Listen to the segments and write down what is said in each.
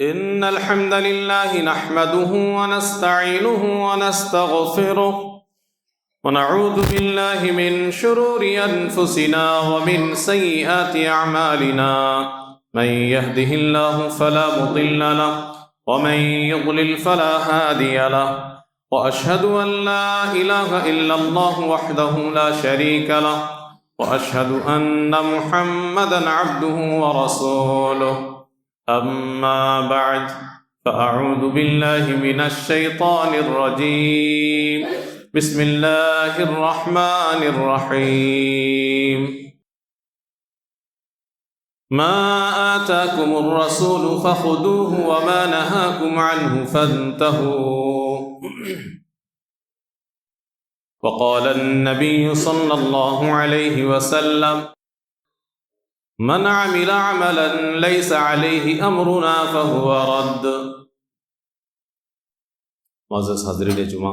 إن الحمد لله نحمده ونستعينه ونستغفره ونعوذ بالله من شرور أنفسنا ومن سيئات أعمالنا من يهده الله فلا مضل له ومن يضلل فلا هادي له وأشهد أن لا إله إلا الله وحده لا شريك له وأشهد أن محمدا عبده ورسوله أما بعد فأعوذ بالله من الشيطان الرجيم بسم الله الرحمن الرحيم ما آتاكم الرسول فخذوه وما نهاكم عنه فانتهوا وقال النبي صلى الله عليه وسلم من عمل عملا ليس عليه امرنا فهو رد۔ معزز حاضرین جمعہ،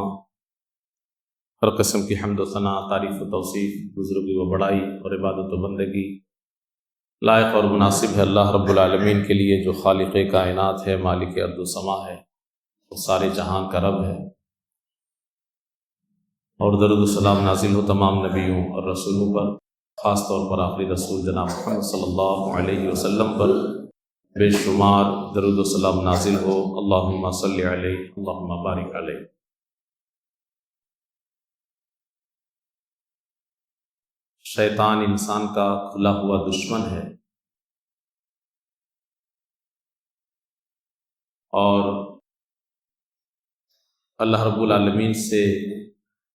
ہر قسم کی حمد و ثنا، تعریف و توصیف، بزرگی و بڑائی اور عبادت و بندگی لائق اور مناسب ہے اللہ رب العالمین کے لیے، جو خالق کائنات ہے، مالک ارض و سما ہے، اور سارے جہان کا رب ہے۔ اور درود و سلام نازل ہو تمام نبیوں اور رسولوں پر، خاص طور پر آخری رسول جناب محمد صلی اللہ علیہ وسلم پر بے شمار درود و سلام نازل ہو۔ اللہم صلی علیہ، اللہم بارک علیہ۔ شیطان انسان کا کھلا ہوا دشمن ہے، اور اللہ رب العالمین سے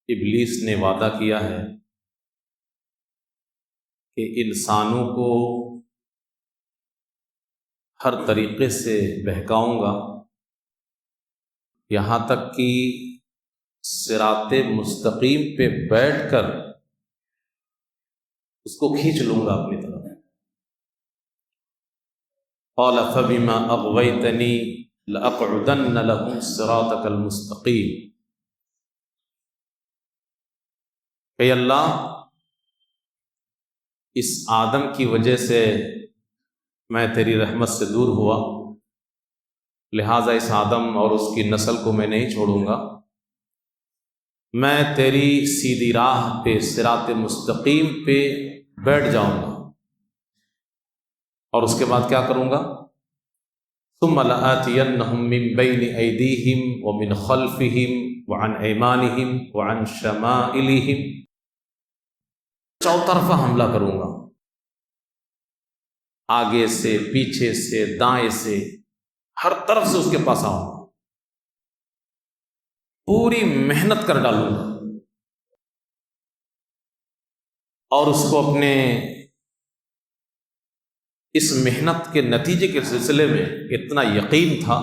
ابلیس نے وعدہ کیا ہے کہ انسانوں کو ہر طریقے سے بہکاؤں گا، یہاں تک کہ صراط مستقیم پہ بیٹھ کر اس کو کھینچ لوں گا اپنی طرف۔ قال فبما اغویتنی لاقعدن لهم صراطک المستقیم۔ اے اللہ، اس آدم کی وجہ سے میں تیری رحمت سے دور ہوا، لہٰذا اس آدم اور اس کی نسل کو میں نہیں چھوڑوں گا، میں تیری سیدھی راہ پہ، صراط مستقیم پہ بیٹھ جاؤں گا، اور اس کے بعد کیا کروں گا؟ ثم لآتینہم من بین ایدیہم ومن خلفہم وعن ایمانہم وعن شمائلہم، چوطرفہ حملہ کروں گا، آگے سے، پیچھے سے، دائیں سے، ہر طرف سے اس کے پاس آؤں گا، پوری محنت کر ڈالوں گا، اور اس کو اپنے اس محنت کے نتیجے کے سلسلے میں اتنا یقین تھا،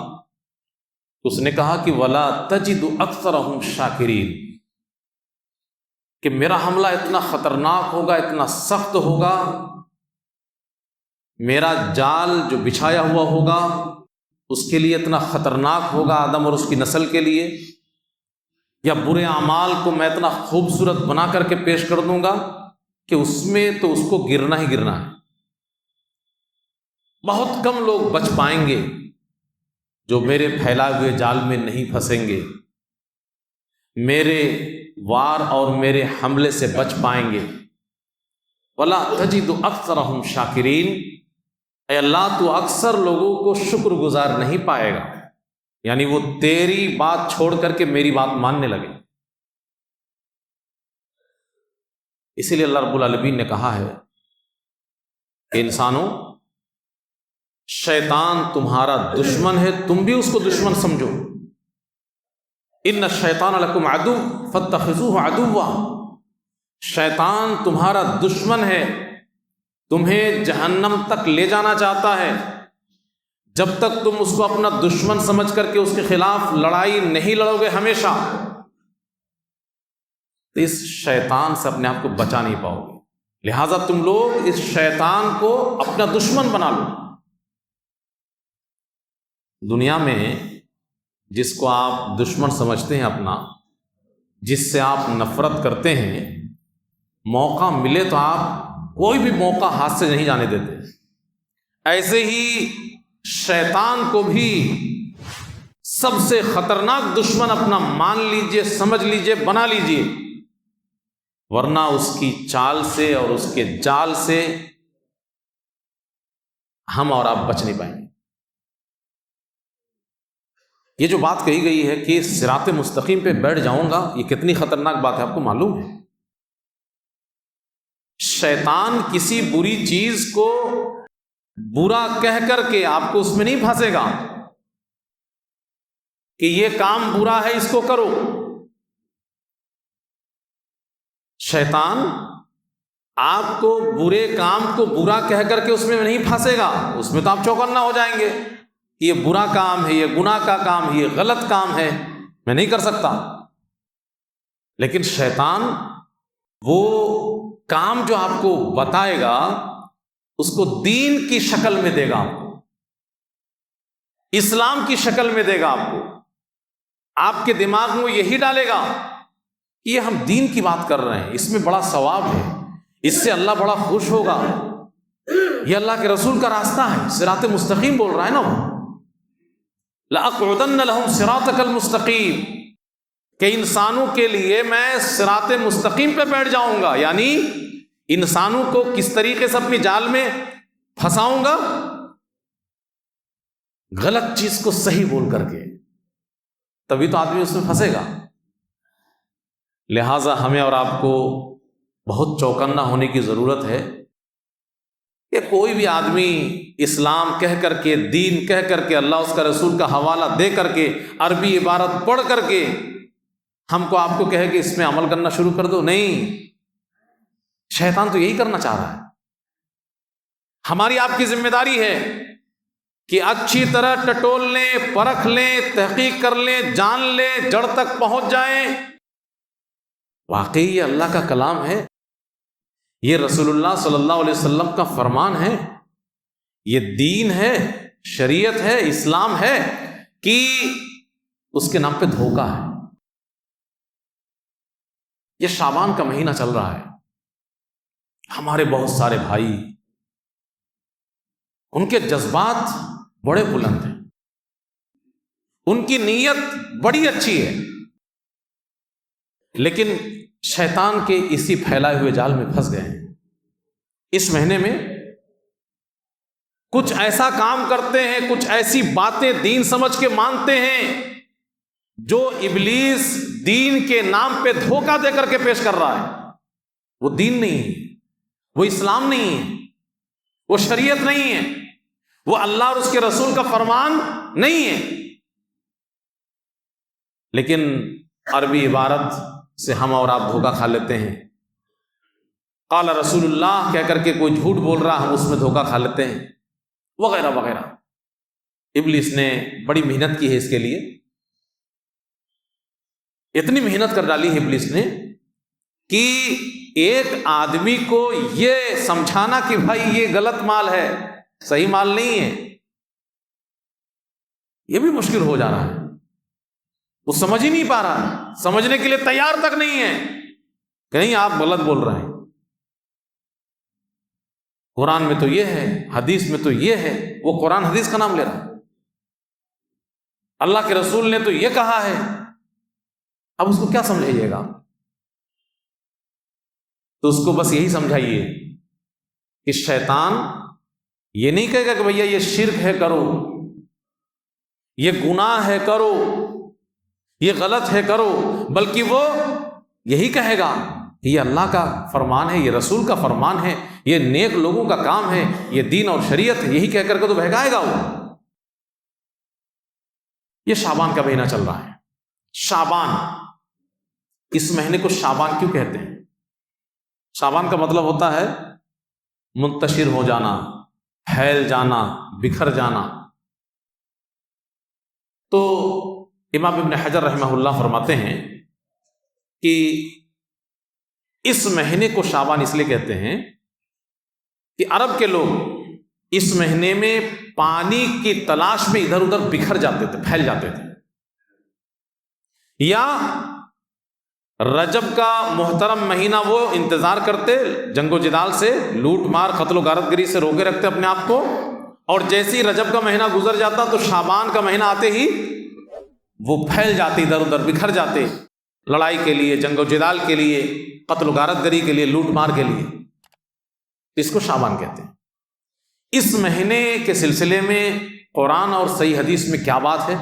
اس نے کہا کہ وَلَا تَجِدُ أَكْثَرَهُمْ شَاكِرِينَ، کہ میرا حملہ اتنا خطرناک ہوگا، اتنا سخت ہوگا، میرا جال جو بچھایا ہوا ہوگا اس کے لیے اتنا خطرناک ہوگا آدم اور اس کی نسل کے لیے، یا برے اعمال کو میں اتنا خوبصورت بنا کر کے پیش کر دوں گا کہ اس میں تو اس کو گرنا ہی گرنا ہے۔ بہت کم لوگ بچ پائیں گے جو میرے پھیلائے ہوئے جال میں نہیں پھنسیں گے، میرے وار اور میرے حملے سے بچ پائیں گے۔ وَلَا تَجِدُ أَكْثَرَهُمْ شَاكِرِينَ، اے اللہ تو اکثر لوگوں کو شکر گزار نہیں پائے گا، یعنی وہ تیری بات چھوڑ کر کے میری بات ماننے لگے۔ اسی لیے اللہ رب العالمین نے کہا ہے کہ انسانوں، شیطان تمہارا دشمن ہے، تم بھی اس کو دشمن سمجھو۔ ان الشیطان لکم عدو فاتخذوہ عدوا، شیطان تمہارا دشمن ہے، تمہیں جہنم تک لے جانا چاہتا ہے، جب تک تم اس کو اپنا دشمن سمجھ کر کے اس کے خلاف لڑائی نہیں لڑو گے ہمیشہ، تو اس شیطان سے اپنے آپ کو بچا نہیں پاؤ گے۔ لہٰذا تم لوگ اس شیطان کو اپنا دشمن بنا لو۔ دنیا میں جس کو آپ دشمن سمجھتے ہیں اپنا، جس سے آپ نفرت کرتے ہیں، موقع ملے تو آپ کوئی بھی موقع ہاتھ سے نہیں جانے دیتے۔ ایسے ہی شیطان کو بھی سب سے خطرناک دشمن اپنا مان لیجئے، سمجھ لیجئے، بنا لیجئے، ورنہ اس کی چال سے اور اس کے جال سے ہم اور آپ بچ نہیں پائیں گے۔ یہ جو بات کہی گئی ہے کہ صراط مستقیم پہ بیٹھ جاؤں گا، یہ کتنی خطرناک بات ہے آپ کو معلوم ہے؟ شیطان کسی بری چیز کو برا کہہ کر کے آپ کو اس میں نہیں پھنسے گا کہ یہ کام برا ہے اس کو کرو۔ شیطان آپ کو برے کام کو برا کہہ کر کے اس میں نہیں پھنسے گا، اس میں تو آپ چوکنا ہو جائیں گے کہ یہ برا کام ہے، یہ گناہ کا کام ہے، یہ غلط کام ہے، میں نہیں کر سکتا۔ لیکن شیطان وہ کام جو آپ کو بتائے گا اس کو دین کی شکل میں دے گا، آپ کو اسلام کی شکل میں دے گا، آپ کو آپ کے دماغ میں یہی ڈالے گا کہ یہ ہم دین کی بات کر رہے ہیں، اس میں بڑا ثواب ہے، اس سے اللہ بڑا خوش ہوگا، یہ اللہ کے رسول کا راستہ ہے، صراط مستقیم بول رہا ہے نا وہ، لَأَقْعُدَنَّ لَهُمْ صِرَاطَكَ الْمُسْتَقِيمَ، کہ انسانوں کے لیے میں صراط مستقیم پہ بیٹھ جاؤں گا، یعنی انسانوں کو کس طریقے سے اپنی جال میں پھنساؤں گا؟ غلط چیز کو صحیح بول کر کے، تبھی تو آدمی اس میں پھنسے گا۔ لہٰذا ہمیں اور آپ کو بہت چوکنا ہونے کی ضرورت ہے کہ کوئی بھی آدمی اسلام کہہ کر کے، دین کہہ کر کے، اللہ اس کا رسول کا حوالہ دے کر کے، عربی عبارت پڑھ کر کے ہم کو آپ کو کہے کہ اس میں عمل کرنا شروع کر دو، نہیں، شیطان تو یہی کرنا چاہ رہا ہے۔ ہماری آپ کی ذمہ داری ہے کہ اچھی طرح ٹٹول لیں، پرکھ لیں، تحقیق کر لیں، جان لیں، جڑ تک پہنچ جائیں۔ واقعی یہ اللہ کا کلام ہے، یہ رسول اللہ صلی اللہ علیہ وسلم کا فرمان ہے، یہ دین ہے، شریعت ہے، اسلام ہے، کہ اس کے نام پہ دھوکہ ہے۔ یہ شعبان کا مہینہ چل رہا ہے، ہمارے بہت سارے بھائی، ان کے جذبات بڑے بلند ہیں، ان کی نیت بڑی اچھی ہے، لیکن شیطان کے اسی پھیلائے ہوئے جال میں پھنس گئے ہیں۔ اس مہینے میں کچھ ایسا کام کرتے ہیں، کچھ ایسی باتیں دین سمجھ کے مانتے ہیں جو ابلیس دین کے نام پہ دھوکہ دے کر کے پیش کر رہا ہے۔ وہ دین نہیں ہے، وہ اسلام نہیں ہے، وہ شریعت نہیں ہے، وہ اللہ اور اس کے رسول کا فرمان نہیں ہے، لیکن عربی عبارت سے ہم اور آپ دھوکہ کھا لیتے ہیں۔ قال رسول اللہ کہہ کر کے کوئی جھوٹ بول رہا، ہم اس میں دھوکہ کھا لیتے ہیں، وغیرہ وغیرہ۔ ابلیس نے بڑی محنت کی ہے اس کے لیے، اتنی محنت کر ڈالی ہے ابلیس نے کہ ایک آدمی کو یہ سمجھانا کہ بھائی یہ غلط مال ہے، صحیح مال نہیں ہے، یہ بھی مشکل ہو جا رہا ہے۔ وہ سمجھ ہی نہیں پا رہا، سمجھنے کے لیے تیار تک نہیں ہے کہ نہیں آپ غلط بول رہے ہیں، قرآن میں تو یہ ہے، حدیث میں تو یہ ہے۔ وہ قرآن حدیث کا نام لے رہا ہے، اللہ کے رسول نے تو یہ کہا ہے، اب اس کو کیا سمجھائیے گا؟ تو اس کو بس یہی سمجھائیے کہ شیطان یہ نہیں کہے گا کہ بھیا یہ شرک ہے کرو، یہ گناہ ہے کرو، یہ غلط ہے کرو، بلکہ وہ یہی کہے گا کہ یہ اللہ کا فرمان ہے، یہ رسول کا فرمان ہے، یہ نیک لوگوں کا کام ہے، یہ دین اور شریعت ہے، یہی کہہ کر کے تو بہکائے گا وہ۔ یہ شعبان کا مہینہ چل رہا ہے۔ شعبان، اس مہینے کو شعبان کیوں کہتے ہیں؟ شعبان کا مطلب ہوتا ہے منتشر ہو جانا، پھیل جانا، بکھر جانا۔ تو امام ابن حجر رحمہ اللہ فرماتے ہیں کہ اس مہینے کو شعبان اس لیے کہتے ہیں کہ عرب کے لوگ اس مہینے میں پانی کی تلاش میں ادھر ادھر بکھر جاتے تھے، پھیل جاتے تھے، یا رجب کا محترم مہینہ وہ انتظار کرتے، جنگ و جدال سے، لوٹ مار، قتل و غارت گری سے روکے رکھتے اپنے آپ کو، اور جیسی رجب کا مہینہ گزر جاتا تو شعبان کا مہینہ آتے ہی وہ پھیل جاتے، ادھر ادھر بکھر جاتے، لڑائی کے لیے، جنگ و جدال کے لیے، قتل و غارت گری کے لیے، لوٹ مار کے لیے. اس کو شعبان کہتے ہیں. اس مہینے کے سلسلے میں قرآن اور صحیح حدیث میں کیا بات ہے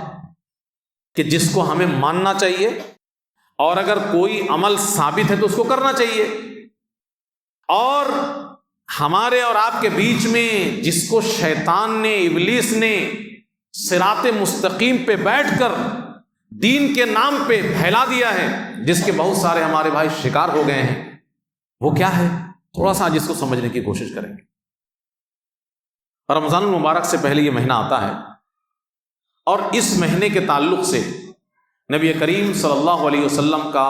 کہ جس کو ہمیں ماننا چاہیے، اور اگر کوئی عمل ثابت ہے تو اس کو کرنا چاہیے، اور ہمارے اور آپ کے بیچ میں جس کو شیطان نے، ابلیس نے صراط مستقیم پہ بیٹھ کر دین کے نام پہ پھیلا دیا ہے، جس کے بہت سارے ہمارے بھائی شکار ہو گئے ہیں، وہ کیا ہے؟ تھوڑا سا جس کو سمجھنے کی کوشش کریں گے. رمضان المبارک سے پہلے یہ مہینہ آتا ہے، اور اس مہینے کے تعلق سے نبی کریم صلی اللہ علیہ وسلم کا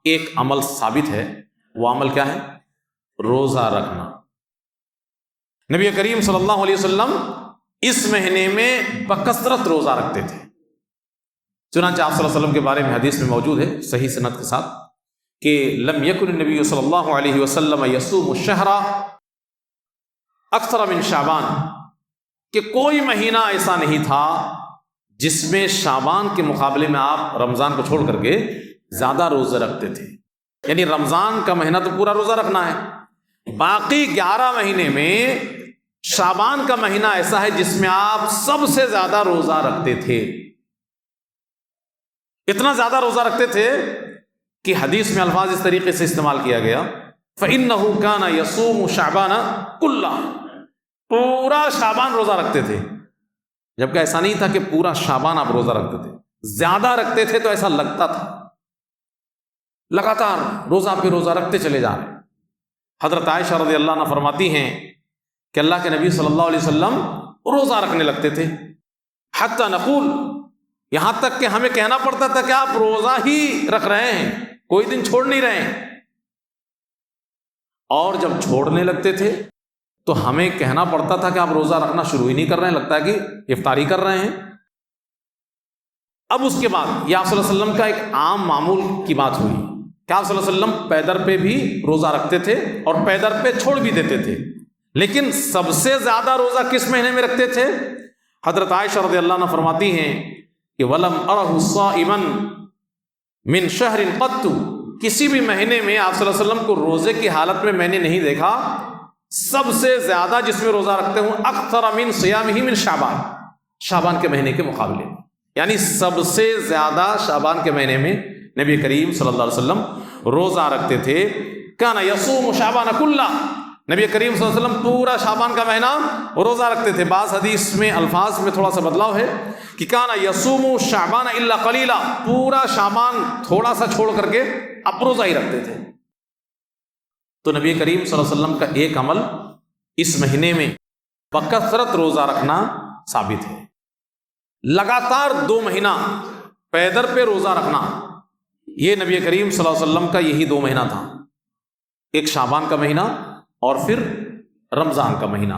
ایک عمل ثابت ہے. وہ عمل کیا ہے؟ روزہ رکھنا. نبی کریم صلی اللہ علیہ وسلم اس مہینے میں بکثرت روزہ رکھتے تھے. چنانچہ آپ صلی اللہ علیہ وسلم کے بارے میں حدیث میں موجود ہے صحیح سند کے ساتھ کہ لم یکن النبی صلی اللہ علیہ وسلم یصوم الشہر اکثر من شعبان، کہ کوئی مہینہ ایسا نہیں تھا جس میں شعبان کے مقابلے میں آپ رمضان کو چھوڑ کر کے زیادہ روزہ رکھتے تھے. یعنی رمضان کا مہینہ تو پورا روزہ رکھنا ہے، باقی 11 مہینے میں شعبان کا مہینہ ایسا ہے جس میں آپ سب سے زیادہ روزہ رکھتے تھے. اتنا زیادہ روزہ رکھتے تھے کہ حدیث میں الفاظ اس طریقے سے استعمال کیا گیا فَإِنَّهُ كَانَ يَصُومُ شَعْبَانَ كُلَّهُ، پورا شعبان روزہ رکھتے تھے. جبکہ ایسا نہیں تھا کہ پورا شعبان آپ روزہ رکھتے تھے، زیادہ رکھتے تھے تو ایسا لگتا تھا لگاتار روزہ پہ روزہ رکھتے چلے جا رہے. حضرت عائشہ رضی اللہ عنہ فرماتی ہیں کہ اللہ کے نبی صلی اللہ علیہ وسلم روزہ رکھنے لگتے تھے، حتی نقول، یہاں تک کہ ہمیں کہنا پڑتا تھا کہ آپ روزہ ہی رکھ رہے ہیں، کوئی دن چھوڑ نہیں رہے ہیں. اور جب چھوڑنے لگتے تھے تو ہمیں کہنا پڑتا تھا کہ آپ روزہ رکھنا شروع ہی نہیں کر رہے ہیں، لگتا ہے کہ افطاری کر رہے ہیں. اب اس کے بعد یہ آپ صلی اللہ علیہ وسلم کا ایک عام معمول کی بات ہوئی کہ آپ صلی اللہ علیہ وسلم پیدر پہ بھی روزہ رکھتے تھے اور پیدر پہ چھوڑ بھی دیتے تھے. لیکن سب سے زیادہ روزہ کس مہینے میں رکھتے تھے؟ حضرت عائشہ رضی اللہ عنہ فرماتی ہیں کہ وَلَمْ أَرَهُ صَائِمًا مِنْ شَهْرٍ قَطُّ، کسی بھی مہینے میں آپ صلی اللہ علیہ وسلم کو روزے کی حالت میں نے نہیں دیکھا سب سے زیادہ جس میں روزہ رکھتے ہوں اکثر من صیامہ من شعبان، شعبان کے مہینے کے مقابلے میں. یعنی سب سے زیادہ شعبان کے مہینے میں نبی کریم صلی اللہ علیہ وسلم روزہ رکھتے تھے. کان یصوم شعبان کلہ، نبی کریم صلی اللہ علیہ وسلم پورا شعبان کا مہینہ روزہ رکھتے تھے. بعض حدیث میں الفاظ میں تھوڑا سا بدلاؤ ہے کہ کان یصوم شعبان الا قلیلا، پورا شعبان تھوڑا سا چھوڑ کر کے اب روزہ ہی رکھتے تھے. تو نبی کریم صلی اللہ علیہ وسلم کا ایک عمل اس مہینے میں بکثرت روزہ رکھنا ثابت ہے. لگاتار 2 مہینہ پیدر پہ روزہ رکھنا، یہ نبی کریم صلی اللہ علیہ وسلم کا یہی 2 مہینہ تھا، ایک شعبان کا مہینہ اور پھر رمضان کا مہینہ.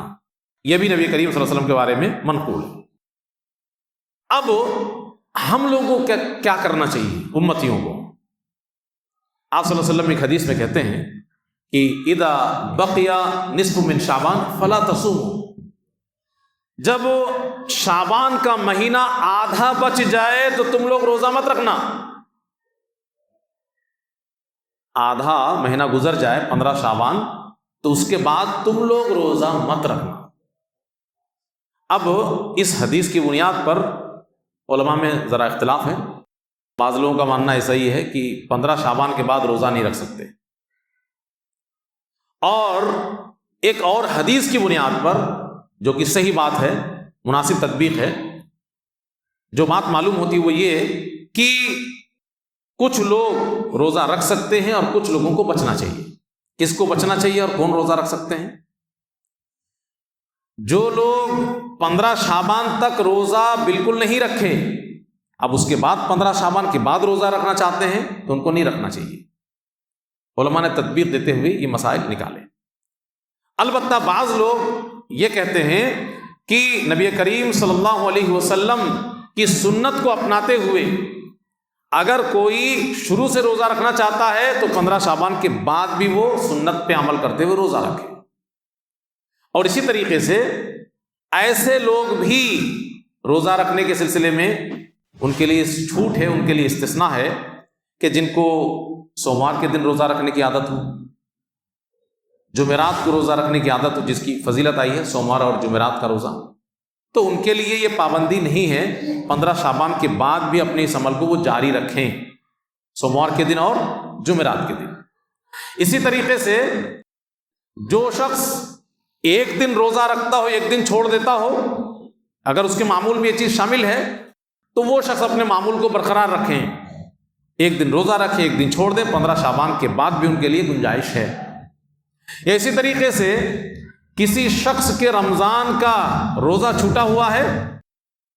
یہ بھی نبی کریم صلی اللہ علیہ وسلم کے بارے میں منقول ہے. اب ہم لوگوں کو کیا کرنا چاہیے امتیوں کو؟ آپ صلی اللہ علیہ وسلم ایک حدیث میں کہتے ہیں کہ اذا بقی نصف من شعبان فلا تصوموا، جب شعبان کا مہینہ آدھا بچ جائے تو تم لوگ روزہ مت رکھنا. آدھا مہینہ گزر جائے 15 شعبان تو اس کے بعد تم لوگ روزہ مت رکھنا. اب اس حدیث کی بنیاد پر علماء میں ذرا اختلاف ہے. بعض لوگوں کا ماننا ایسا ہی ہے کہ 15 شعبان کے بعد روزہ نہیں رکھ سکتے، اور ایک اور حدیث کی بنیاد پر جو کہ صحیح بات ہے، مناسب تطبیق ہے، جو بات معلوم ہوتی وہ یہ کہ کچھ لوگ روزہ رکھ سکتے ہیں اور کچھ لوگوں کو بچنا چاہیے. کس کو بچنا چاہیے اور کون روزہ رکھ سکتے ہیں؟ جو لوگ 15 شعبان تک روزہ بالکل نہیں رکھے، اب اس کے بعد 15 شعبان کے بعد روزہ رکھنا چاہتے ہیں تو ان کو نہیں رکھنا چاہیے. علماء نے تدبیر دیتے ہوئے یہ مسائل نکالے. البتہ بعض لوگ یہ کہتے ہیں کہ نبی کریم صلی اللہ علیہ وسلم کی سنت کو اپناتے ہوئے اگر کوئی شروع سے روزہ رکھنا چاہتا ہے تو 15 شعبان کے بعد بھی وہ سنت پہ عمل کرتے ہوئے روزہ رکھے. اور اسی طریقے سے ایسے لوگ بھی روزہ رکھنے کے سلسلے میں ان کے لیے چھوٹ ہے، ان کے لیے استثناء ہے کہ جن کو سوموار کے دن روزہ رکھنے کی عادت ہو، جمعرات کو روزہ رکھنے کی عادت ہو، جس کی فضیلت آئی ہے سوموار اور جمعرات کا روزہ، تو ان کے لیے یہ پابندی نہیں ہے، 15 شعبان کے بعد بھی اپنے اس عمل کو وہ جاری رکھیں، سوموار کے دن اور جمعرات کے دن۔ اسی طریقے سے جو شخص ایک دن روزہ رکھتا ہو، ایک دن چھوڑ دیتا ہو، اگر اس کے معمول میں یہ چیز شامل ہے تو وہ شخص اپنے معمول کو برقرار رکھیں، ایک دن روزہ رکھیں، ایک دن چھوڑ دیں، 15 شعبان کے بعد بھی ان کے لیے گنجائش ہے۔ یا اسی طریقے سے کسی شخص کے رمضان کا روزہ چھوٹا ہوا ہے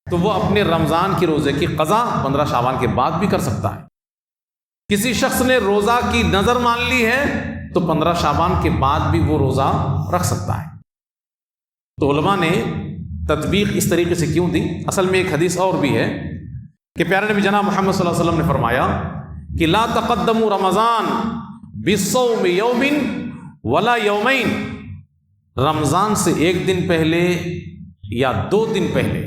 تو وہ اپنے رمضان کے روزے کی قضا 15 شعبان کے بعد بھی کر سکتا ہے۔ کسی شخص نے روزہ کی نظر مان لی ہے تو 15 شعبان کے بعد بھی وہ روزہ رکھ سکتا ہے۔ تو علماء نے تطبیق اس طریقے سے کیوں دی؟ اصل میں ایک حدیث اور بھی ہے کہ پیارے نبی جناب محمد صلی اللہ علیہ وسلم نے فرمایا کہ لا تقدموا رمضان بالصوم یوم ولا یومین، رمضان سے ایک دن پہلے یا 2 دن پہلے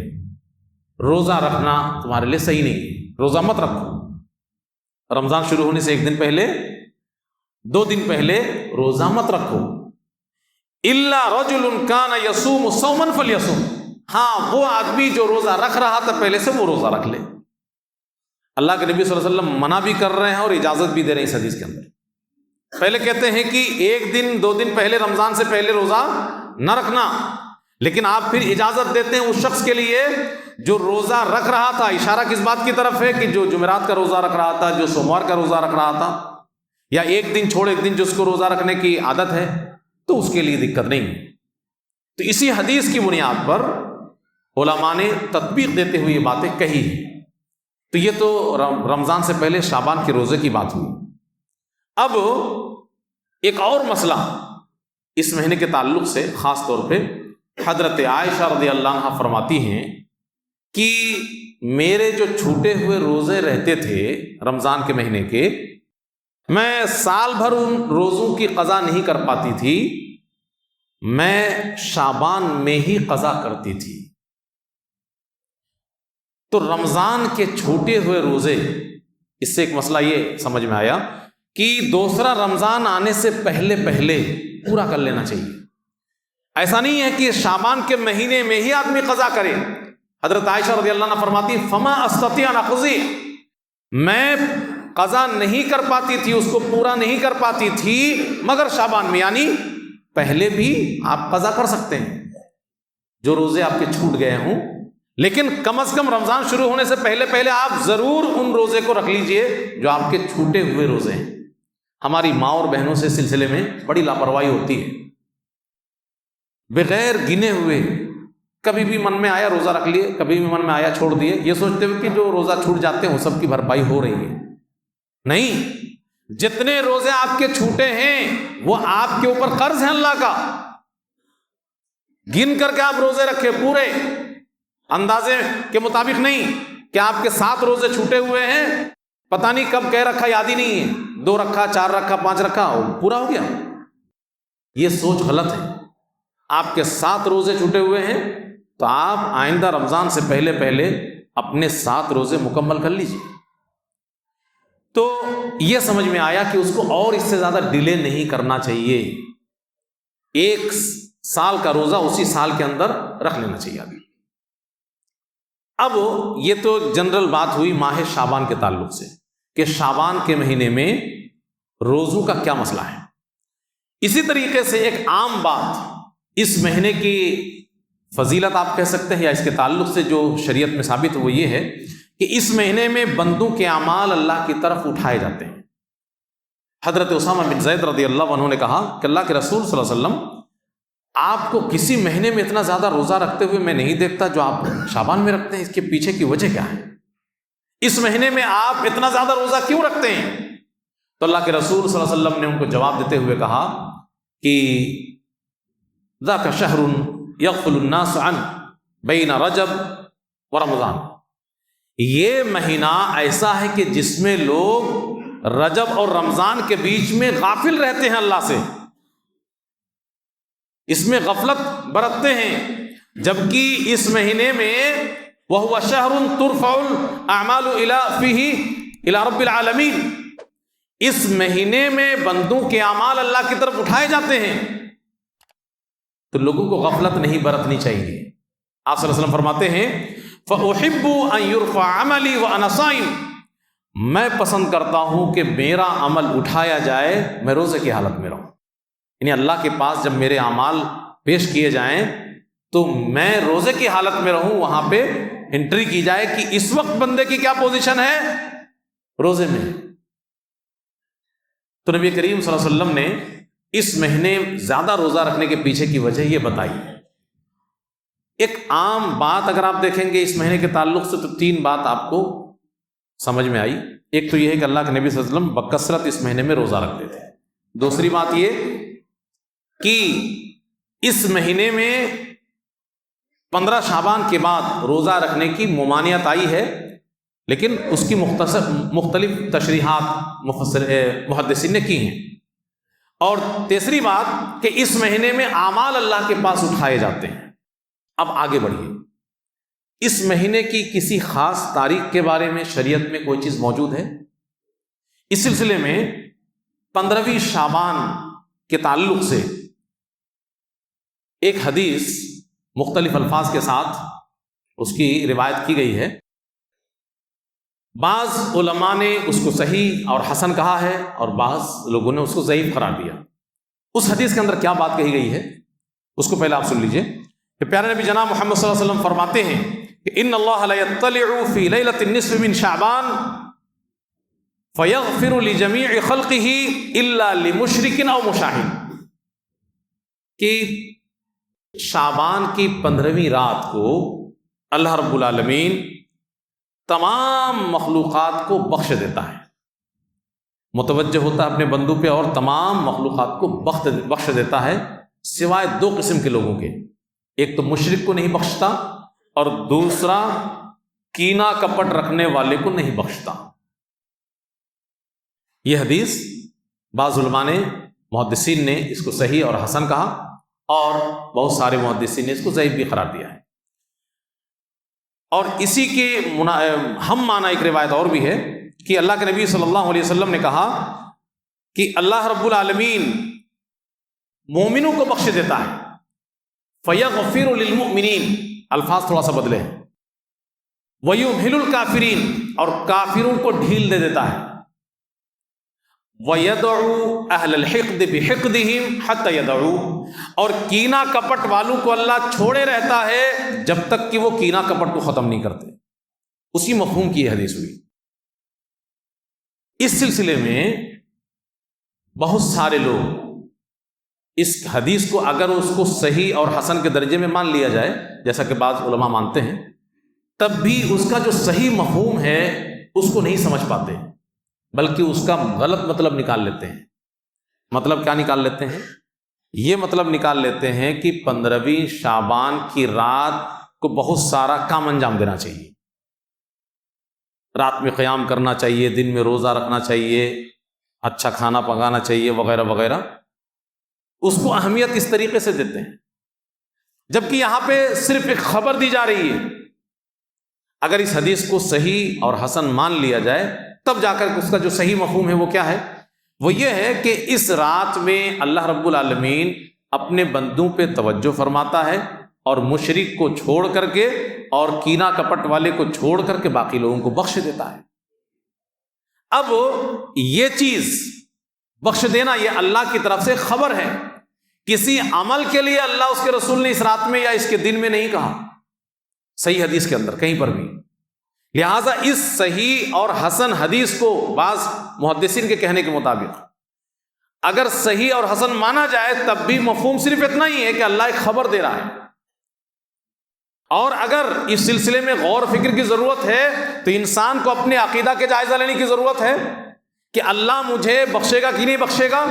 روزہ رکھنا تمہارے لیے صحیح نہیں، روزہ مت رکھو۔ رمضان شروع ہونے سے ایک دن پہلے، 2 دن پہلے روزہ مت رکھو۔ الا رجل کان یصوم صوما فلیصوم، ہاں وہ آدمی جو روزہ رکھ رہا تھا پہلے سے وہ روزہ رکھ لے۔ اللہ کے نبی صلی اللہ علیہ وسلم منع بھی کر رہے ہیں اور اجازت بھی دے رہے ہیں اس حدیث کے اندر۔ پہلے کہتے ہیں کہ 1 دن 2 دن پہلے، رمضان سے پہلے روزہ نہ رکھنا، لیکن آپ پھر اجازت دیتے ہیں اس شخص کے لیے جو روزہ رکھ رہا تھا۔ اشارہ کس بات کی طرف ہے کہ جو جمعرات کا روزہ رکھ رہا تھا، جو سوموار کا روزہ رکھ رہا تھا، یا 1 دن چھوڑ 1 دن جس کو روزہ رکھنے کی عادت ہے، تو اس کے لیے دقت نہیں۔ تو اسی حدیث کی بنیاد پر علماء نے تطبیق دیتے ہوئے یہ باتیں کہی ہیں۔ تو یہ تو رمضان سے پہلے شعبان کے روزے کی بات ہوئی۔ اب ایک اور مسئلہ اس مہینے کے تعلق سے خاص طور پہ حضرت عائشہ رضی اللہ عنہا فرماتی ہیں کہ میرے جو چھوٹے ہوئے روزے رہتے تھے رمضان کے مہینے کے، میں سال بھر ان روزوں کی قضا نہیں کر پاتی تھی، میں شعبان میں ہی قضا کرتی تھی۔ تو رمضان کے چھوٹے ہوئے روزے، اس سے ایک مسئلہ یہ سمجھ میں آیا کہ دوسرا رمضان آنے سے پہلے پہلے پورا کر لینا چاہیے۔ ایسا نہیں ہے کہ شعبان کے مہینے میں ہی آدمی قضا کرے۔ حضرت عائشہ رضی اللہ عنہ فرماتی فما استطيع ان اقضي، میں قضا نہیں کر پاتی تھی، اس کو پورا نہیں کر پاتی تھی مگر شعبان میں، یعنی پہلے بھی آپ قضا کر سکتے ہیں جو روزے آپ کے چھوٹ گئے ہوں، لیکن کم از کم رمضان شروع ہونے سے پہلے پہلے آپ ضرور ان روزے کو رکھ لیجئے جو آپ کے چھوٹے ہوئے روزے ہیں۔ ہماری ماں اور بہنوں سے سلسلے میں بڑی لاپرواہی ہوتی ہے، بغیر گنے ہوئے کبھی بھی من میں آیا روزہ رکھ لیے، کبھی بھی من میں آیا چھوڑ دیے، یہ سوچتے ہوئے کہ جو روزہ چھوٹ جاتے ہیں وہ سب کی بھرپائی ہو رہی ہے۔ نہیں، جتنے روزے آپ کے چھوٹے ہیں وہ آپ کے اوپر قرض ہے اللہ کا، گن کر کے آپ روزے رکھے پورے، اندازے کے مطابق نہیں کہ آپ کے 7 روزے چھوٹے ہوئے ہیں، پتہ نہیں کب کہہ رکھا یاد ہی نہیں ہے، 2 رکھا 4 رکھا 5 رکھا پورا ہو گیا۔ یہ سوچ غلط ہے۔ آپ کے 7 روزے چھوٹے ہوئے ہیں تو آپ آئندہ رمضان سے پہلے پہلے اپنے 7 روزے مکمل کر لیجیے۔ تو یہ سمجھ میں آیا کہ اس کو اور اس سے زیادہ ڈیلے نہیں کرنا چاہیے، 1 سال کا روزہ اسی سال کے اندر رکھ لینا چاہیے آدمی۔ اب یہ تو جنرل بات ہوئی ماہ شعبان کے تعلق سے کہ شعبان کے مہینے میں روزوں کا کیا مسئلہ ہے۔ اسی طریقے سے ایک عام بات، اس مہینے کی فضیلت آپ کہہ سکتے ہیں یا اس کے تعلق سے جو شریعت میں ثابت وہ یہ ہے کہ اس مہینے میں بندوں کے اعمال اللہ کی طرف اٹھائے جاتے ہیں۔ حضرت اسامہ بن زید رضی اللہ عنہ نے کہا کہ اللہ کے رسول صلی اللہ علیہ وسلم، آپ کو کسی مہینے میں اتنا زیادہ روزہ رکھتے ہوئے میں نہیں دیکھتا جو آپ شعبان میں رکھتے ہیں، اس کے پیچھے کی وجہ کیا ہے؟ اس مہینے میں آپ اتنا زیادہ روزہ کیوں رکھتے ہیں؟ تو اللہ کے رسول صلی اللہ علیہ وسلم نے ان کو جواب دیتے ہوئے کہا کہ ذاک شہر یغفل الناس عنہ بین رجب و رمضان، یہ مہینہ ایسا ہے کہ جس میں لوگ رجب اور رمضان کے بیچ میں غافل رہتے ہیں اللہ سے، اس میں غفلت برتتے ہیں۔ جبکہ اس مہینے میں وَهُوَ شَهْرٌ تُرْفَعُ الْأَعْمَالُ إِلَى رَبِّ الْعَالَمِينَ، اس مہینے میں بندوں کے اعمال اللہ کی طرف اٹھائے جاتے ہیں، تو لوگوں کو غفلت نہیں برتنی چاہیے۔ آپ صلی اللہ علیہ وسلم فرماتے ہیں فَأُحِبُّ أَن يُرْفَعَ عَمَلِي وَأَنَا صَائِمٌ، میں پسند کرتا ہوں کہ میرا عمل اٹھایا جائے میں روزے کی حالت میں رہوں، یعنی اللہ کے پاس جب میرے اعمال پیش کیے جائیں تو میں روزے کی حالت میں رہوں، وہاں پہ انٹری کی جائے کہ اس وقت بندے کی کیا پوزیشن ہے، روزے میں۔ تو نبی کریم صلی اللہ علیہ وسلم نے اس مہینے زیادہ روزہ رکھنے کے پیچھے کی وجہ یہ بتائی۔ ایک عام بات اگر آپ دیکھیں گے اس مہینے کے تعلق سے تو 3 بات آپ کو سمجھ میں آئی۔ ایک تو یہ ہے کہ اللہ کے نبی صلی اللہ علیہ وسلم بکثرت اس مہینے میں روزہ رکھتے تھے۔ دوسری بات یہ کہ اس مہینے میں 15 شعبان کے بعد روزہ رکھنے کی ممانعت آئی ہے، لیکن اس کی مختلف تشریحات محدثین نے کی ہیں۔ اور تیسری بات کہ اس مہینے میں اعمال اللہ کے پاس اٹھائے جاتے ہیں۔ اب آگے بڑھیے، اس مہینے کی کسی خاص تاریخ کے بارے میں شریعت میں کوئی چیز موجود ہے؟ اس سلسلے میں 15ویں شعبان کے تعلق سے ایک حدیث مختلف الفاظ کے ساتھ اس کی روایت کی گئی ہے۔ بعض علماء نے اس کو صحیح اور حسن کہا ہے اور بعض لوگوں نے اس کو ضعیف قرار دیا۔ اس حدیث کے اندر کیا بات کہی گئی ہے اس کو پہلے آپ سن لیجئے کہ پیارے نبی جناب محمد صلی اللہ علیہ وسلم فرماتے ہیں کہ ان اللہ لا یطلع فی لیلۃ النصف من شعبان فیغفر لجمیع خلقہ الا لمشرک او مشاہد، کہ شعبان کی 15ویں رات کو اللہ رب العالمین تمام مخلوقات کو بخش دیتا ہے، متوجہ ہوتا ہے اپنے بندوں پہ اور تمام مخلوقات کو بخش دیتا ہے سوائے 2 قسم کے لوگوں کے۔ ایک تو مشرک کو نہیں بخشتا اور دوسرا کینہ کپٹ رکھنے والے کو نہیں بخشتا۔ یہ حدیث بعض علماء نے محدثین نے اس کو صحیح اور حسن کہا اور بہت سارے محدثین نے اس کو ضعیف بھی قرار دیا ہے۔ اور اسی کے ہم معنی ایک روایت اور بھی ہے کہ اللہ کے نبی صلی اللہ علیہ وسلم نے کہا کہ اللہ رب العالمین مومنوں کو بخش دیتا ہے، فَيَغْفِرُ لِلْمُؤْمِنِينَ، الفاظ تھوڑا سا بدلے ہیں، وَيُمْهِلُ الْكَافِرِينَ، اور کافروں کو ڈھیل دے دیتا ہے، وَيَدْعُ أَهْلَ الْحِقْدِ بِحِقْدِهِمْ حَتَّى يَدْعُوا، اور کینہ کپٹ والوں کو اللہ چھوڑے رہتا ہے جب تک کہ وہ کینہ کپٹ کو ختم نہیں کرتے۔ اسی مفہوم کی یہ حدیث ہوئی۔ اس سلسلے میں بہت سارے لوگ اس حدیث کو اگر اس کو صحیح اور حسن کے درجے میں مان لیا جائے جیسا کہ بعض علماء مانتے ہیں، تب بھی اس کا جو صحیح مفہوم ہے اس کو نہیں سمجھ پاتے، بلکہ اس کا غلط مطلب نکال لیتے ہیں۔ مطلب کیا نکال لیتے ہیں؟ یہ مطلب نکال لیتے ہیں کہ 15ویں شعبان کی رات کو بہت سارا کام انجام دینا چاہیے، رات میں قیام کرنا چاہیے، دن میں روزہ رکھنا چاہیے، اچھا کھانا پکانا چاہیے وغیرہ وغیرہ، اس کو اہمیت اس طریقے سے دیتے ہیں، جبکہ یہاں پہ صرف ایک خبر دی جا رہی ہے۔ اگر اس حدیث کو صحیح اور حسن مان لیا جائے تب جا کر اس کا جو صحیح مفہوم ہے وہ کیا ہے؟ وہ یہ ہے کہ اس رات میں اللہ رب العالمین اپنے بندوں پہ توجہ فرماتا ہے اور مشرک کو چھوڑ کر کے اور کینہ کپٹ والے کو چھوڑ کر کے باقی لوگوں کو بخش دیتا ہے۔ اب یہ چیز بخش دینا یہ اللہ کی طرف سے خبر ہے، کسی عمل کے لیے اللہ اس کے رسول نے اس رات میں یا اس کے دن میں نہیں کہا صحیح حدیث کے اندر کہیں پر بھی۔ لہٰذا اس صحیح اور حسن حدیث کو بعض محدثین کے کہنے کے مطابق اگر صحیح اور حسن مانا جائے تب بھی مفہوم صرف اتنا ہی ہے کہ اللہ ایک خبر دے رہا ہے، اور اگر اس سلسلے میں غور فکر کی ضرورت ہے تو انسان کو اپنے عقیدہ کے جائزہ لینے کی ضرورت ہے کہ اللہ مجھے بخشے گا کہ نہیں بخشے گا،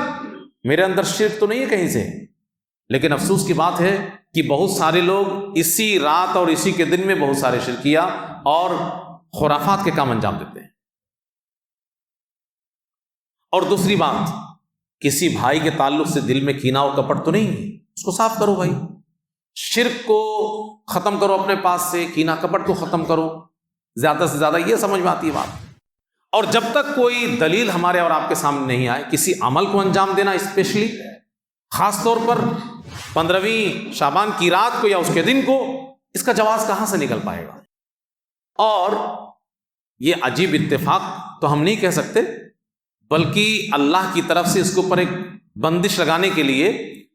میرے اندر شرک تو نہیں ہے کہیں سے۔ لیکن افسوس کی بات ہے کہ بہت سارے لوگ اسی رات اور اسی کے دن میں بہت سارے شرکیہ اور خرافات کے کام انجام دیتے ہیں۔ اور دوسری بات، کسی بھائی کے تعلق سے دل میں کینہ اور کپٹ تو نہیں ہے، اس کو صاف کرو بھائی۔ شرک کو ختم کرو اپنے پاس سے، کینہ کپٹ کو ختم کرو، زیادہ سے زیادہ یہ سمجھ میں آتی ہے بات۔ اور جب تک کوئی دلیل ہمارے اور آپ کے سامنے نہیں آئے، کسی عمل کو انجام دینا، اسپیشلی خاص طور پر 15ویں شعبان کی رات کو یا اس کے دن کو، اس کا جواز کہاں سے نکل پائے گا؟ اور یہ عجیب اتفاق تو ہم نہیں کہہ سکتے، بلکہ اللہ کی طرف سے اس کے اوپر ایک بندش لگانے کے لیے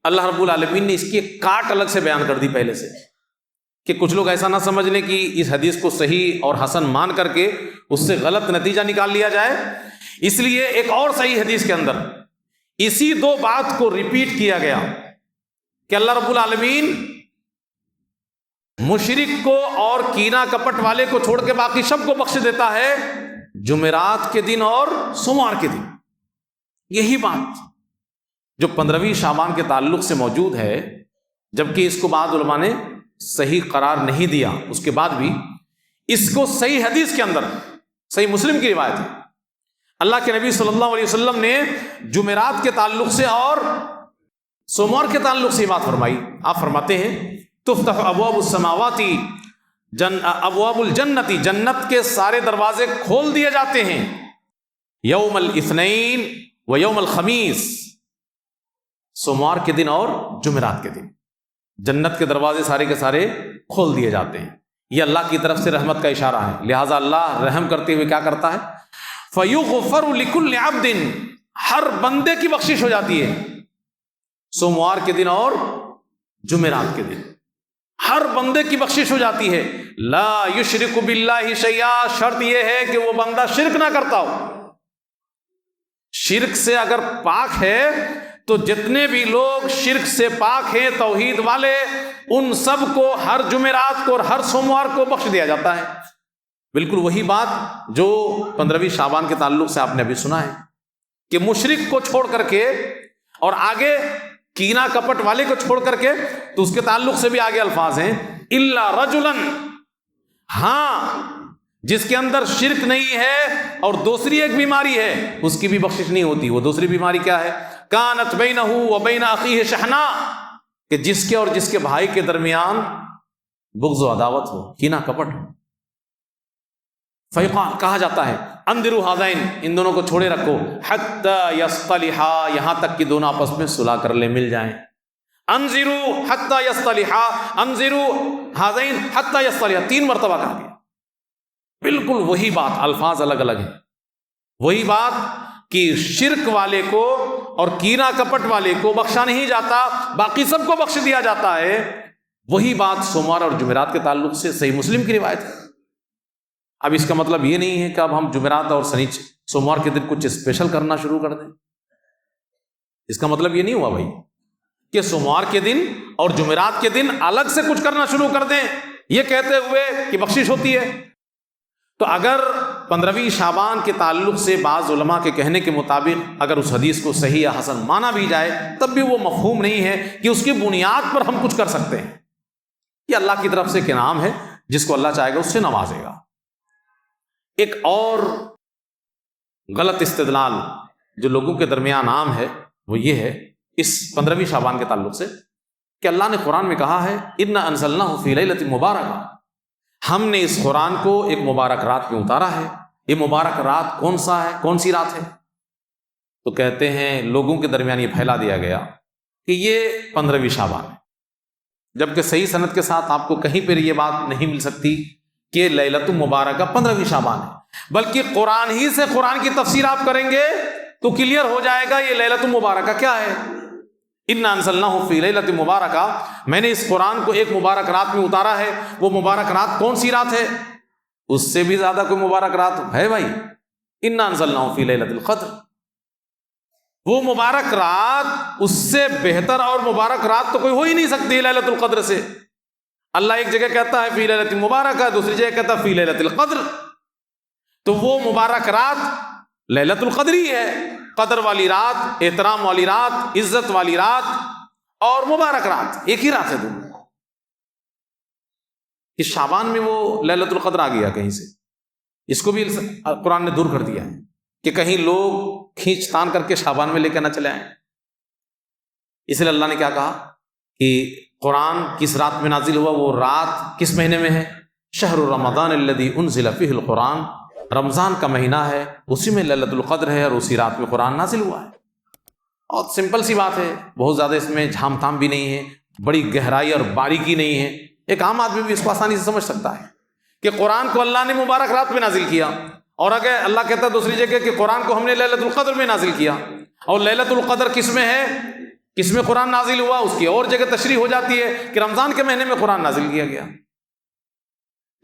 اللہ رب العالمین نے اس کی ایک کاٹ الگ سے بیان کر دی پہلے سے، کہ کچھ لوگ ایسا نہ سمجھ لیں کہ اس حدیث کو صحیح اور حسن مان کر کے اس سے غلط نتیجہ نکال لیا جائے۔ اس لیے ایک اور صحیح حدیث کے اندر اسی دو بات کو ریپیٹ کیا گیا کہ اللہ رب العالمین مشرک کو اور کینہ کپٹ والے کو چھوڑ کے باقی سب کو بخش دیتا ہے جمعرات کے دن اور سوموار کے دن۔ یہی بات جو 15ویں شعبان کے تعلق سے موجود ہے، جبکہ اس کو بعض علماء نے صحیح قرار نہیں دیا، اس کے بعد بھی اس کو صحیح حدیث کے اندر، صحیح مسلم کی روایت ہے، اللہ کے نبی صلی اللہ علیہ وسلم نے جمعرات کے تعلق سے اور سوموار کے تعلق سے بات فرمائی۔ آپ فرماتے ہیں تفتح ابواب السماوات ابواب الجنتی، جنت کے سارے دروازے کھول دیے جاتے ہیں، یوم الاثنین و یوم الخمیس، سوموار کے دن اور جمعرات کے دن جنت کے دروازے سارے کے سارے کھول دیے جاتے ہیں۔ یہ اللہ کی طرف سے رحمت کا اشارہ ہے، لہٰذا اللہ رحم کرتے ہوئے کیا کرتا ہے؟ فَيُغْفَرُ لِكُلِّ عَبْدٍ، ہر بندے کی بخشش ہو جاتی ہے سوموار کے دن اور جمعرات کے دن، ہر بندے کی بخشش ہو جاتی ہے۔ لا یشرک باللہ شیئا، شرط یہ ہے کہ وہ بندہ شرک نہ کرتا ہو۔ شرک سے اگر پاک ہے تو جتنے بھی لوگ شرک سے پاک ہیں، توحید والے، ان سب کو ہر جمعرات کو اور ہر سوموار کو بخش دیا جاتا ہے۔ بالکل وہی بات جو 15ویں شعبان کے تعلق سے آپ نے ابھی سنا ہے کہ مشرک کو چھوڑ کر کے اور آگے کینہ کپٹ والے کو چھوڑ کر کے، تو اس کے تعلق سے بھی آگے الفاظ ہیں الا رجلا، ہاں جس کے اندر شرک نہیں ہے اور دوسری ایک بیماری ہے، اس کی بھی بخشش نہیں ہوتی۔ وہ دوسری بیماری کیا ہے؟ کانت بینہ و بین اخیہ شحنا، کہ جس کے اور جس کے بھائی کے درمیان بغض و عداوت ہو، کینہ کپٹ ہو۔ فیقال، کہا جاتا ہے انذروا ہذین، ان دونوں کو چھوڑے رکھو، حتی یصطلحا، یہاں تک کہ دونوں آپس میں صلح کر لے، مل جائیں۔ انذروا حتی یصطلحا، انذروا ہذین حتی یصطلحا، 3 مرتبہ کہا گیا۔ بالکل وہی بات، الفاظ الگ الگ ہیں، وہی بات کہ شرک والے کو اور کینہ کپٹ والے کو بخشا نہیں جاتا، باقی سب کو بخش دیا جاتا ہے۔ وہی بات سوموار اور جمعرات کے تعلق سے صحیح مسلم کی روایت ہے۔ اب اس کا مطلب یہ نہیں ہے کہ اب ہم جمعرات اور سوموار کے دن کچھ اسپیشل کرنا شروع کر دیں، اس کا مطلب یہ نہیں ہوا بھائی کہ سوموار کے دن اور جمعرات کے دن الگ سے کچھ کرنا شروع کر دیں یہ کہتے ہوئے کہ بخشش ہوتی ہے۔ تو اگر 15ویں شعبان کے تعلق سے بعض علماء کے کہنے کے مطابق اگر اس حدیث کو صحیح یا حسن مانا بھی جائے، تب بھی وہ مفہوم نہیں ہے کہ اس کی بنیاد پر ہم کچھ کر سکتے ہیں۔ یہ اللہ کی طرف سے ایک انعام ہے، جس کو اللہ چاہے گا اس سے نوازے گا۔ ایک اور غلط استدلال جو لوگوں کے درمیان عام ہے وہ یہ ہے اس 15ویں شعبان کے تعلق سے کہ اللہ نے قرآن میں کہا ہے اِنَّا أَنزَلْنَاهُ فِي لَيْلَةٍ مُبَارَكَةٍ، ہم نے اس قرآن کو ایک مبارک رات میں اتارا ہے۔ یہ مبارک رات کون سا ہے، کون سی رات ہے؟ تو کہتے ہیں لوگوں کے درمیان یہ پھیلا دیا گیا کہ یہ 15ویں شعبان ہے، جبکہ صحیح سند کے ساتھ آپ کو کہیں پر یہ بات نہیں مل سکتی کہ لیلۃ مبارکہ 15ویں شعبان ہے، بلکہ قرآن ہی سے قرآن کی تفسیر آپ کریں گے تو کلیئر ہو جائے گا یہ لیلۃ مبارکہ کیا ہے۔ اِنَّا أَنزَلْنَاهُ فِي لَيْلَةٍ مُبَارَكَةٍ، میں نے اس قرآن کو ایک مبارک رات میں اتارا ہے۔ وہ مبارک رات کون سی رات ہے؟ اس سے بھی زیادہ کوئی مبارک رات ہے بھائی؟ اِنَّا أَنزَلْنَاهُ فِي لَيْلَةِ الْقَدْرِ، وہ مبارک رات، اس سے بہتر اور مبارک رات تو کوئی ہو ہی نہیں سکتی لیلۃ القدر سے۔ اللہ ایک جگہ کہتا ہے فی لیلۃ مبارکہ، دوسری جگہ کہتا ہے فی لیلۃ القدر، تو وہ مبارک رات لیلۃ القدر ہی ہے، قدر والی رات، احترام والی رات، عزت والی رات اور مبارک رات، ایک ہی رات ہے دونوں۔ اس شعبان میں وہ لیلۃ القدر آ گیا کہیں سے، اس کو بھی قرآن نے دور کر دیا ہے کہ کہیں لوگ کھینچ تان کر کے شعبان میں لے کے نہ چلے آئیں۔ اس لیے اللہ نے کیا کہا کہ قرآن کس رات میں نازل ہوا، وہ رات کس مہینے میں ہے؟ شہر رمضان الذی انزل فیہ القرآن، رمضان کا مہینہ ہے، اسی میں لیلۃ القدر ہے اور اسی رات میں قرآن نازل ہوا ہے۔ اور سمپل سی بات ہے، بہت زیادہ اس میں جھام تھام بھی نہیں ہے، بڑی گہرائی اور باریکی نہیں ہے، ایک عام آدمی بھی اس کو آسانی سے سمجھ سکتا ہے کہ قرآن کو اللہ نے مبارک رات میں نازل کیا، اور اگر اللہ کہتا ہے دوسری جگہ کہ قرآن کو ہم نے لیلۃ القدر میں نازل کیا، اور لیلۃ القدر کس میں ہے، کس میں قرآن نازل ہوا، اس کی اور جگہ تشریح ہو جاتی ہے کہ رمضان کے مہینے میں قرآن نازل کیا گیا۔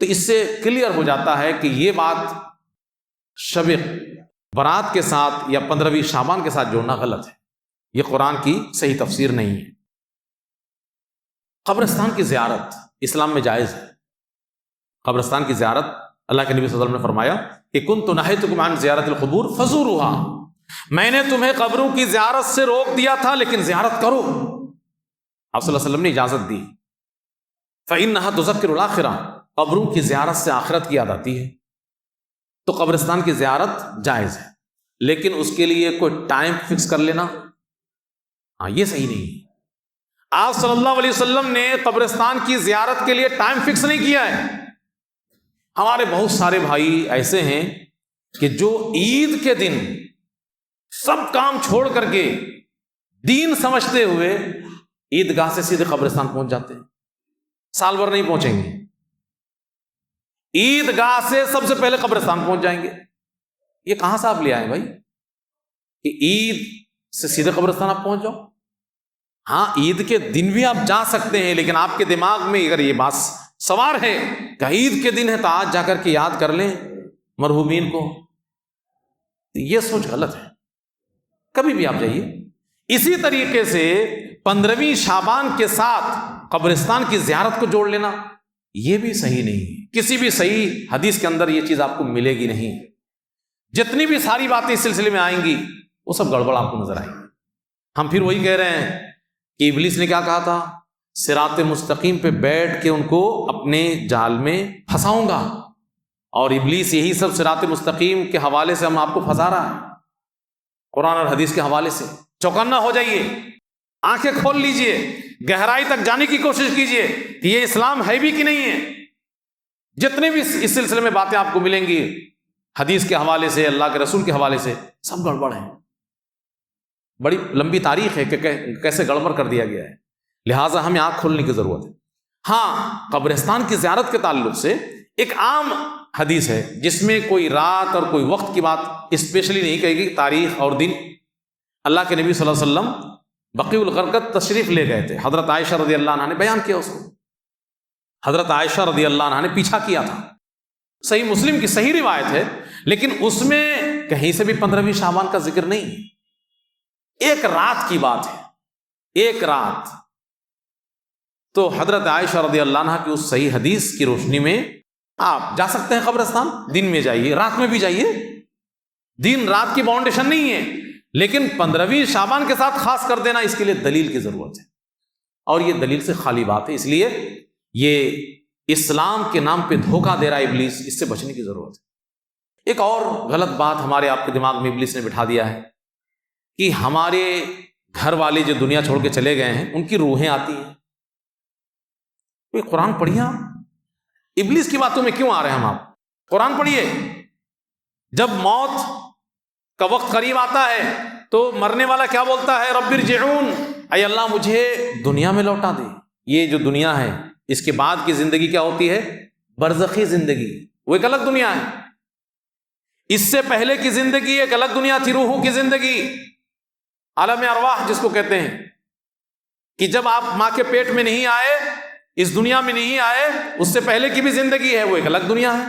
تو اس سے کلیئر ہو جاتا ہے کہ یہ بات شب برات کے ساتھ یا 15ویں شعبان کے ساتھ جوڑنا غلط ہے، یہ قرآن کی صحیح تفسیر نہیں ہے۔ قبرستان کی زیارت اسلام میں جائز ہے۔ قبرستان کی زیارت، اللہ کے نبی صلی اللہ علیہ وسلم نے فرمایا کہ کنت نہیتکم عن زیارت القبور فزوروها، میں نے تمہیں قبروں کی زیارت سے روک دیا تھا لیکن زیارت کرو۔ آپ صلی اللہ علیہ وسلم نے اجازت دی۔ فإنها تذکر الآخرہ، قبروں کی زیارت سے آخرت کی یاد آتی ہے، تو قبرستان کی زیارت جائز ہے، لیکن اس کے لیے کوئی ٹائم فکس کر لینا، یہ صحیح نہیں ہے۔ آپ صلی اللہ علیہ وسلم نے قبرستان کی زیارت کے لیے ٹائم فکس نہیں کیا ہے۔ ہمارے بہت سارے بھائی ایسے ہیں کہ جو عید کے دن سب کام چھوڑ کر کے دین سمجھتے ہوئے عیدگاہ سے سیدھے قبرستان پہنچ جاتے ہیں، سال بھر نہیں پہنچیں گے، عیدگاہ سے سب سے پہلے قبرستان پہنچ جائیں گے۔ یہ کہاں سے آپ لے آئے بھائی کہ عید سے سیدھے قبرستان آپ پہنچ جاؤ؟ ہاں، عید کے دن بھی آپ جا سکتے ہیں، لیکن آپ کے دماغ میں اگر یہ بات سوار ہے کہ عید کے دن ہے تو آج جا کر کے یاد کر لیں مرحومین کو، یہ سوچ غلط ہے۔ کبھی بھی آپ جائیے۔ اسی طریقے سے 15ویں شعبان کے ساتھ قبرستان کی زیارت کو جوڑ لینا یہ بھی صحیح نہیں ہے، کسی بھی صحیح حدیث کے اندر یہ چیز آپ کو ملے گی نہیں۔ جتنی بھی ساری باتیں اس سلسلے میں آئیں گی وہ سب گڑبڑ آپ کو نظر آئیں گی۔ ہم پھر وہی کہہ رہے ہیں کہ ابلیس نے کیا کہا تھا، صراط مستقیم پہ بیٹھ کے ان کو اپنے جال میں پھنساؤں گا، اور ابلیس یہی سب صراط مستقیم کے حوالے سے ہم آپ کو پھنسا رہا ہے، قرآن اور حدیث کے حوالے سے۔ چوکنا ہو جائیے، آنکھیں کھول لیجئے، گہرائی تک جانے کی کوشش کیجئے کہ یہ اسلام ہے بھی کہ نہیں ہے۔ جتنے بھی اس سلسلے میں باتیں آپ کو ملیں گی حدیث کے حوالے سے، اللہ کے رسول کے حوالے سے، سب گڑبڑ ہیں۔ بڑی لمبی تاریخ ہے کہ کیسے گڑبڑ کر دیا گیا ہے، لہٰذا ہمیں آنکھ کھولنے کی ضرورت ہے۔ ہاں، قبرستان کی زیارت کے تعلق سے ایک عام حدیث ہے جس میں کوئی رات اور کوئی وقت کی بات اسپیشلی نہیں کہے گی، تاریخ اور دن۔ اللہ کے نبی صلی اللہ علیہ وسلم بقیع الغرقد تشریف لے گئے تھے، حضرت عائشہ رضی اللہ عنہ نے بیان کیا اس کو، حضرت عائشہ رضی اللہ عنہ نے پیچھا کیا تھا۔ صحیح مسلم کی صحیح روایت ہے، لیکن اس میں کہیں سے بھی 15ویں شعبان کا ذکر نہیں ہے، ایک رات کی بات ہے، ایک رات۔ تو حضرت عائشہ رضی اللہ عنہ کی اس صحیح حدیث کی روشنی میں آپ جا سکتے ہیں قبرستان، دن میں جائیے، رات میں بھی جائیے، دن رات کی باؤنڈیشن نہیں ہے، لیکن 15ویں شعبان کے ساتھ خاص کر دینا اس کے لیے دلیل کی ضرورت ہے، اور یہ دلیل سے خالی بات ہے، اس لیے یہ اسلام کے نام پہ دھوکہ دے رہا ہے ابلیس، اس سے بچنے کی ضرورت ہے۔ ایک اور غلط بات ہمارے آپ کے دماغ میں ابلیس نے بٹھا دیا ہے کہ ہمارے گھر والے جو دنیا چھوڑ کے چلے گئے ہیں ان کی روحیں آتی ہیں۔ کوئی قرآن پڑھیے، ابلیس کی باتوں میں کیوں آ رہے ہیں ہم؟ آپ قرآن پڑھیے۔ جب موت کا وقت قریب آتا ہے تو مرنے والا کیا بولتا ہے؟ رب ارجعون، اے اللہ مجھے دنیا میں لوٹا دے۔ یہ جو دنیا ہے اس کے بعد کی زندگی کیا ہوتی ہے؟ برزخی زندگی، وہ ایک الگ دنیا ہے۔ اس سے پہلے کی زندگی ایک الگ دنیا تھی، روحوں کی زندگی، عالم ارواح جس کو کہتے ہیں، کہ جب آپ ماں کے پیٹ میں نہیں آئے، اس دنیا میں نہیں آئے، اس سے پہلے کی بھی زندگی ہے، وہ ایک الگ دنیا ہے۔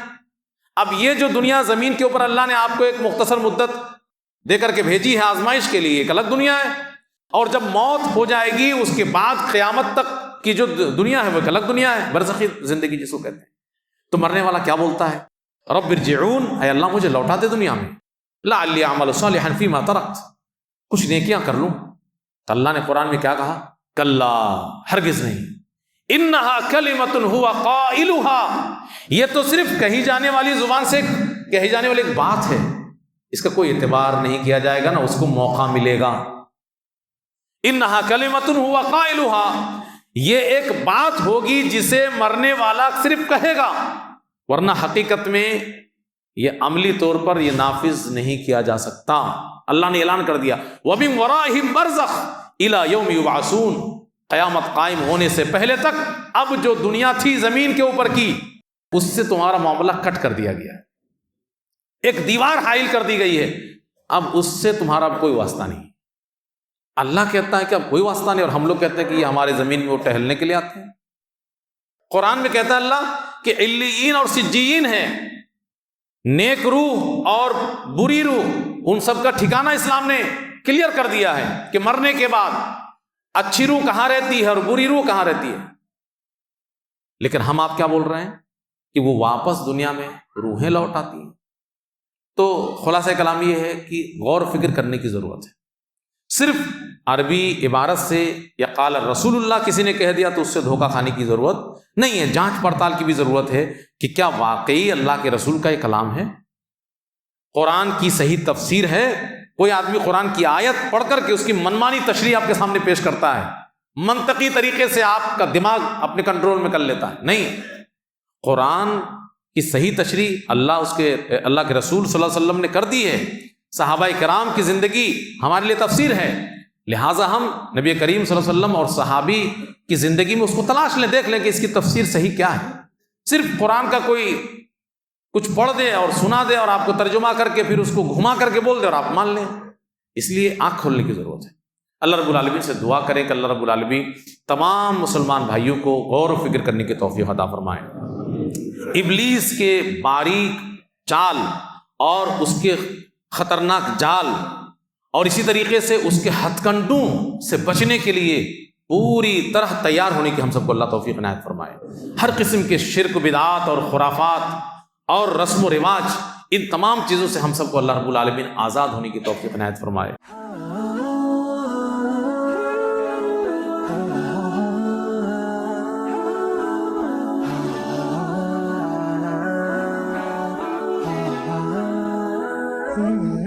اب یہ جو دنیا زمین کے اوپر اللہ نے آپ کو ایک مختصر مدت دے کر کے بھیجی ہے آزمائش کے لیے، ایک الگ دنیا ہے، اور جب موت ہو جائے گی اس کے بعد قیامت تک کی جو دنیا ہے وہ ایک الگ دنیا ہے، برزخی زندگی جس کو کہتے ہیں۔ تو مرنے والا کیا بولتا ہے؟ رب ارجعون، اے اللہ مجھے لوٹا دے دنیا میں، لعلی اعمل صالحا فیما ترکت، کچھ نیکیاں کر لوں۔ تو اللہ نے قرآن میں کیا کہا؟ کلا، ہرگز نہیں، انہا کلمۃ ہوا قائلھا، یہ تو صرف کہی جانے والی زبان سے کہی جانے والی ایک بات ہے، اس کا کوئی اعتبار نہیں کیا جائے گا، نہ اس کو موقع ملے گا۔ انہا کلمۃ ہوا قائلھا، یہ ایک بات ہوگی جسے مرنے والا صرف کہے گا، ورنہ حقیقت میں یہ عملی طور پر یہ نافذ نہیں کیا جا سکتا۔ اللہ نے اعلان کر دیا وَمِن وَرَائِهِمْ بَرْزَخٌ إِلَى يَوْمِ يُبْعَثُونَ، قیامت قائم ہونے سے پہلے تک اب جو دنیا تھی زمین کے اوپر کی، اس سے تمہارا معاملہ کٹ کر دیا گیا ہے، ایک دیوار حائل کر دی گئی ہے، اب اس سے تمہارا کوئی واسطہ نہیں۔ اللہ کہتا ہے کہ اب کوئی واسطہ نہیں، اور ہم لوگ کہتے ہیں کہ یہ ہمارے زمین میں وہ ٹہلنے کے لیے آتے ہیں۔ قرآن میں کہتا ہے اللہ کہ علیین اور سجین ہیں، نیک روح اور بری روح، ان سب کا ٹھکانہ اسلام نے کلیئر کر دیا ہے کہ مرنے کے بعد اچھی روح کہاں رہتی ہے اور بری روح کہاں رہتی ہے۔ لیکن ہم آپ کیا بول رہے ہیں کہ وہ واپس دنیا میں روحیں لوٹ آتی ہیں۔ تو خلاصہ کلام یہ ہے کہ غور و فکر کرنے کی ضرورت ہے۔ صرف عربی عبارت سے یا قال رسول اللہ کسی نے کہہ دیا تو اس سے دھوکہ کھانے کی ضرورت نہیں ہے، جانچ پڑتال کی بھی ضرورت ہے کہ کیا واقعی اللہ کے رسول کا یہ کلام ہے، قرآن کی صحیح تفسیر ہے۔ کوئی آدمی قرآن کی آیت پڑھ کر کے اس کی منمانی تشریح آپ کے سامنے پیش کرتا ہے، منطقی طریقے سے آپ کا دماغ اپنے کنٹرول میں کر لیتا ہے، نہیں، قرآن کی صحیح تشریح اللہ کے رسول صلی اللہ علیہ وسلم نے کر دی ہے، صحابہ کرام کی زندگی ہمارے لیے تفسیر ہے، لہٰذا ہم نبی کریم صلی اللہ علیہ وسلم اور صحابی کی زندگی میں اس کو تلاش لیں، دیکھ لیں کہ اس کی تفسیر صحیح کیا ہے۔ صرف قرآن کا کوئی کچھ پڑھ دے اور سنا دے اور آپ کو ترجمہ کر کے پھر اس کو گھما کر کے بول دے اور آپ مان لیں، اس لیے آنکھ کھولنے کی ضرورت ہے۔ اللہ رب العالمین سے دعا کریں کہ اللہ رب العالمین تمام مسلمان بھائیوں کو غور و فکر کرنے کی توفیق عطا فرمائے۔ ابلیس کے باریک چال اور اس کے خطرناک جال اور اسی طریقے سے اس کے ہتھ کنڈوں سے بچنے کے لیے پوری طرح تیار ہونے کی ہم سب کو اللہ توفیق عنایت فرمائے۔ ہر قسم کے شرک، بدعات اور خرافات اور رسم و رواج، ان تمام چیزوں سے ہم سب کو اللہ رب العالمین آزاد ہونے کی توفیق عنایت فرمائے۔ Mm-hmm.